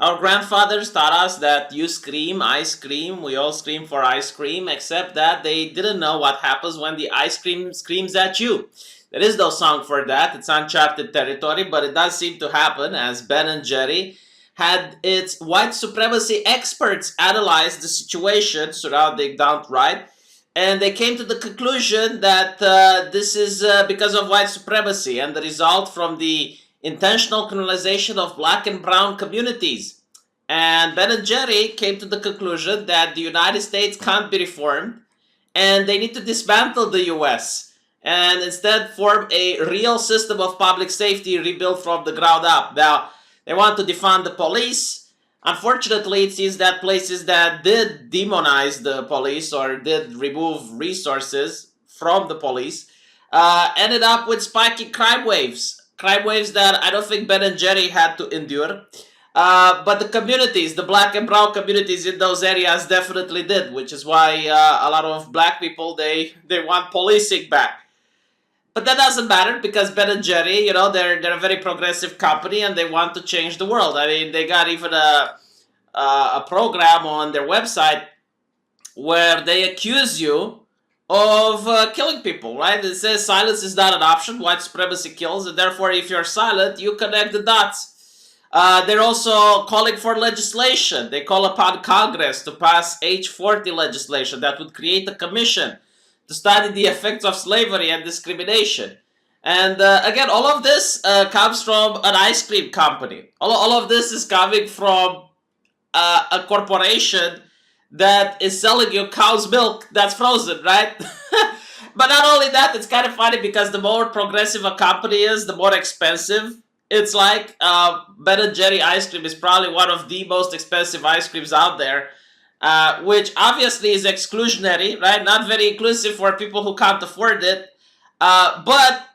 Our grandfathers taught us that you scream, I scream, we all scream for ice cream, except that they didn't know what happens when the ice cream screams at you. There is no song for that, it's uncharted territory, but it does seem to happen as Ben and Jerry had its white supremacy experts analyze the situation surrounding downright, and they came to the conclusion that this is because of white supremacy and the result from the intentional criminalization of black and brown communities. And Ben and Jerry came to the conclusion that the United States can't be reformed and they need to dismantle the US and instead form a real system of public safety rebuilt from the ground up. Now, they want to defund the police. Unfortunately, it seems that places that did demonize the police or did remove resources from the police ended up with spiking crime waves. Crime waves that I don't think Ben and Jerry had to endure. But the communities, the black and brown communities in those areas definitely did, which is why a lot of black people, they want policing back. But that doesn't matter because Ben and Jerry, they're a very progressive company and they want to change the world. I mean, they got even a program on their website where they accuse you of killing people, right? It says silence is not an option, white supremacy kills, and therefore if you're silent, you connect the dots. They're also calling for legislation. They call upon Congress to pass H-40 legislation that would create a commission to study the effects of slavery and discrimination. And again, all of this comes from an ice cream company. All of this is coming from a corporation that is selling you cow's milk that's frozen, right? But not only that, it's kind of funny because the more progressive a company is, the more expensive it's like. Ben and Jerry ice cream is probably one of the most expensive ice creams out there, which obviously is exclusionary, right? Not very inclusive for people who can't afford it, but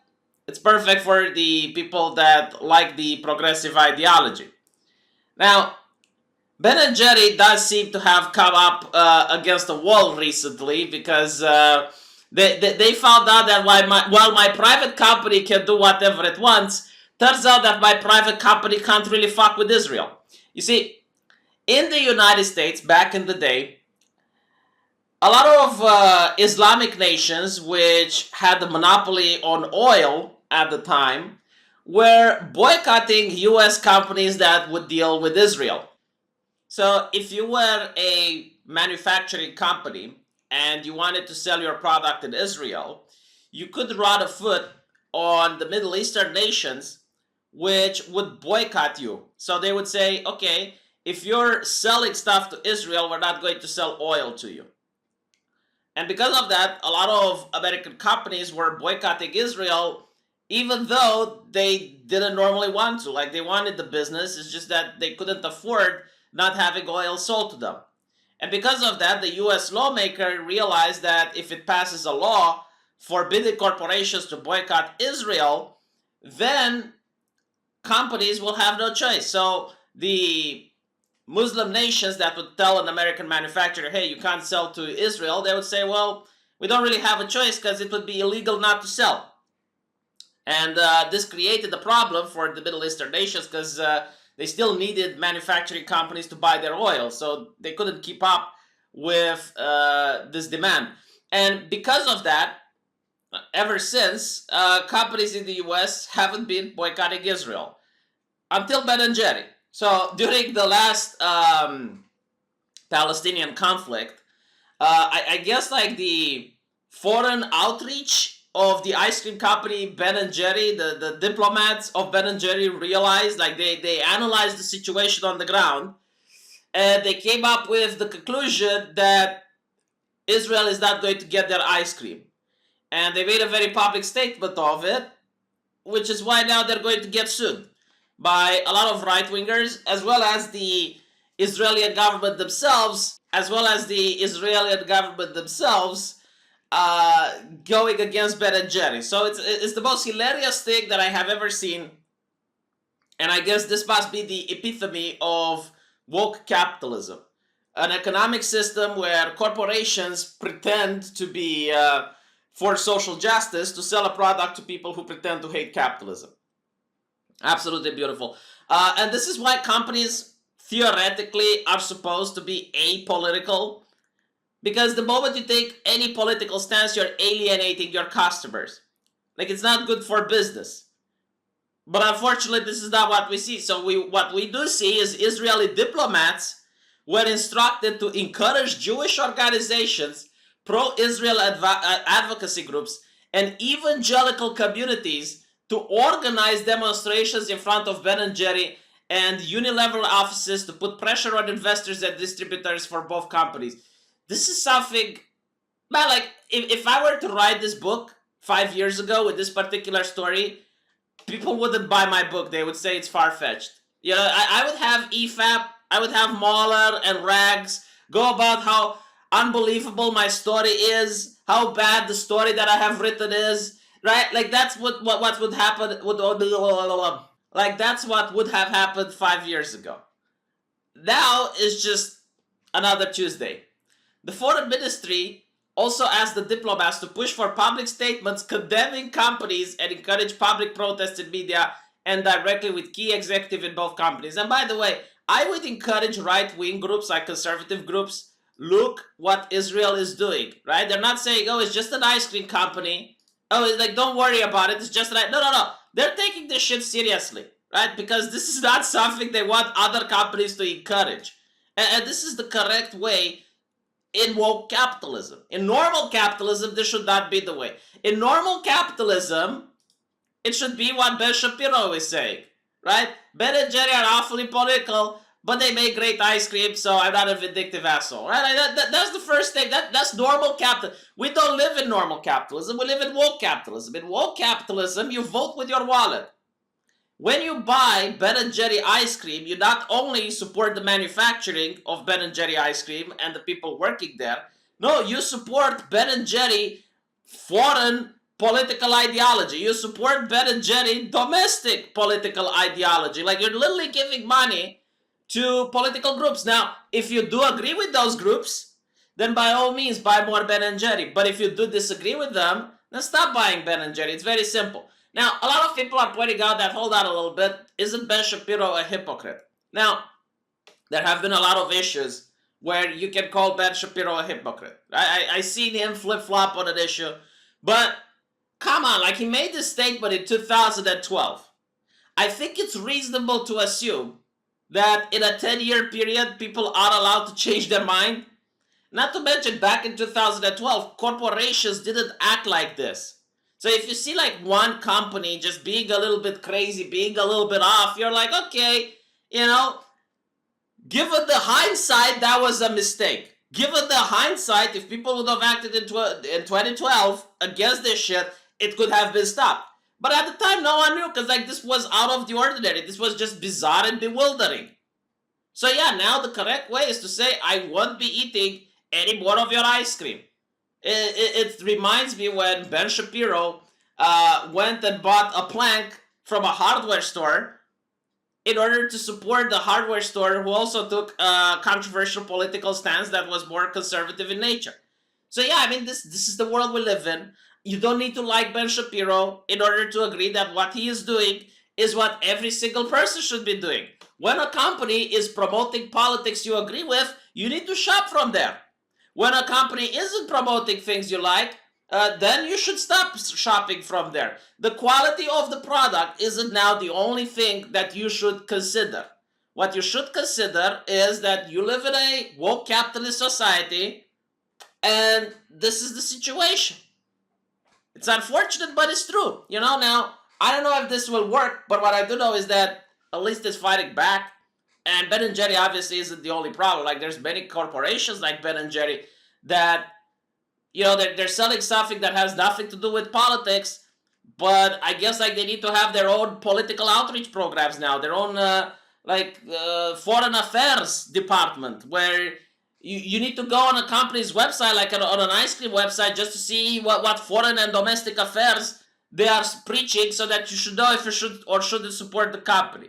it's perfect for the people that like the progressive ideology. Now, Ben and Jerry does seem to have come up against a wall recently because they found out that while my private company can do whatever it wants, turns out that my private company can't really fuck with Israel. You see, in the United States, back in the day, a lot of Islamic nations which had the monopoly on oil at the time were boycotting US companies that would deal with Israel. So if you were a manufacturing company and you wanted to sell your product in Israel, you could run afoot on the Middle Eastern nations which would boycott you. So they would say, okay, if you're selling stuff to Israel, we're not going to sell oil to you. And because of that, a lot of American companies were boycotting Israel even though they didn't normally want to. Like, they wanted the business, it's just that they couldn't afford not having oil sold to them. And because of that, the US lawmaker realized that if it passes a law forbidding corporations to boycott Israel, then companies will have no choice. So the Muslim nations that would tell an American manufacturer, hey, you can't sell to Israel, they would say, well, we don't really have a choice because it would be illegal not to sell. And this created a problem for the Middle Eastern nations because they still needed manufacturing companies to buy their oil, so they couldn't keep up with this demand. And because of that, ever since, companies in the US haven't been boycotting Israel until Ben and Jerry. So during the last Palestinian conflict, I guess like the foreign outreach of the ice cream company Ben and Jerry, the diplomats of Ben and Jerry realized, like they analyzed the situation on the ground, and they came up with the conclusion that Israel is not going to get their ice cream. And they made a very public statement of it, which is why now they're going to get sued by a lot of right-wingers, as well as the Israeli government themselves, going against Ben and Jerry. So it's the most hilarious thing that I have ever seen, and I guess this must be the epitome of woke capitalism, an economic system where corporations pretend to be for social justice to sell a product to people who pretend to hate capitalism. Absolutely beautiful. And this is why companies theoretically are supposed to be apolitical, because the moment you take any political stance, you're alienating your customers. Like, it's not good for business. But unfortunately, this is not what we see. So what we do see is Israeli diplomats were instructed to encourage Jewish organizations, pro-Israel advocacy groups, and evangelical communities to organize demonstrations in front of Ben & Jerry and Unilever offices to put pressure on investors and distributors for both companies. This is something, man, like, if I were to write this book 5 years ago with this particular story, people wouldn't buy my book. They would say it's far-fetched. You know, I would have EFAP, I would have Mahler and Rags go about how unbelievable my story is, how bad the story that I have written is, right? Like, that's what would happen. Like, that's what would have happened 5 years ago. Now is just another Tuesday. The foreign ministry also asked the diplomats to push for public statements condemning companies and encourage public protests in media and directly with key executives in both companies. And by the way, I would encourage right-wing groups like conservative groups, look what Israel is doing, right? They're not saying, oh, it's just an ice cream company. Oh, it's like, don't worry about it. It's just an... No. They're taking this shit seriously, right? Because this is not something they want other companies to encourage. And this is the correct way in woke capitalism. In normal capitalism, this should not be the way. In normal capitalism, it should be what Ben Shapiro is saying, right? Ben and Jerry are awfully political, but they make great ice cream, so I'm not a vindictive asshole, right? That's the first thing. That's normal capitalism. We don't live in normal capitalism. We live in woke capitalism. In woke capitalism, you vote with your wallet. When you buy Ben & Jerry ice cream, you not only support the manufacturing of Ben & Jerry ice cream and the people working there, no, you support Ben & Jerry foreign political ideology. You support Ben & Jerry domestic political ideology. Like, you're literally giving money to political groups. Now, if you do agree with those groups, then by all means buy more Ben & Jerry. But if you do disagree with them, then stop buying Ben & Jerry. It's very simple. Now, a lot of people are pointing out that, hold on a little bit, isn't Ben Shapiro a hypocrite? Now, there have been a lot of issues where you can call Ben Shapiro a hypocrite. I seen him flip-flop on an issue, but come on, like, he made this statement in 2012. I think it's reasonable to assume that in a 10-year period, people are allowed to change their mind. Not to mention, back in 2012, corporations didn't act like this. So if you see like one company just being a little bit crazy, being a little bit off, you're like, okay, you know, given the hindsight, that was a mistake. Given the hindsight, if people would have acted in 2012 against this shit, it could have been stopped. But at the time, no one knew, because like, this was out of the ordinary. This was just bizarre and bewildering. So yeah, now the correct way is to say, I won't be eating any more of your ice cream. It reminds me when Ben Shapiro went and bought a plank from a hardware store in order to support the hardware store who also took a controversial political stance that was more conservative in nature. So yeah, I mean, this is the world we live in. You don't need to like Ben Shapiro in order to agree that what he is doing is what every single person should be doing. When a company is promoting politics you agree with, you need to shop from there. When a company isn't promoting things you like, then you should stop shopping from there. The quality of the product isn't now the only thing that you should consider. What you should consider is that you live in a woke capitalist society, and this is the situation. It's unfortunate, but it's true. You know, now, I don't know if this will work, but what I do know is that at least it's fighting back. And Ben & Jerry obviously isn't the only problem. Like, there's many corporations like Ben & Jerry that, you know, they're selling something that has nothing to do with politics, but I guess, like, they need to have their own political outreach programs now, their own, foreign affairs department, where you need to go on a company's website, like on an ice cream website, just to see what foreign and domestic affairs they are preaching, so that you should know if you should or shouldn't support the company.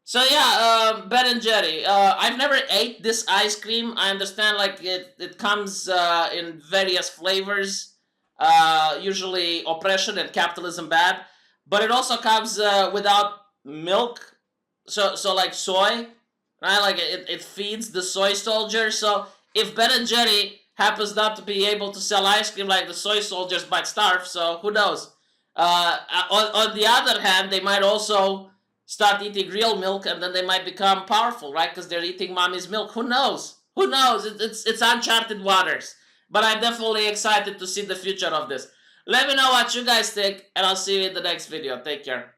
So yeah, Ben & Jerry. I've never ate this ice cream. I understand, like, it comes in various flavors. Usually oppression and capitalism bad. But it also comes without milk. So like soy, right? Like it feeds the soy soldiers. So if Ben and Jerry happens not to be able to sell ice cream, like the soy soldiers might starve. So who knows? On the other hand, they might also start eating real milk, and then they might become powerful, right? Because they're eating mommy's milk. Who knows? Who knows? It's uncharted waters. But I'm definitely excited to see the future of this. Let me know what you guys think, and I'll see you in the next video. Take care.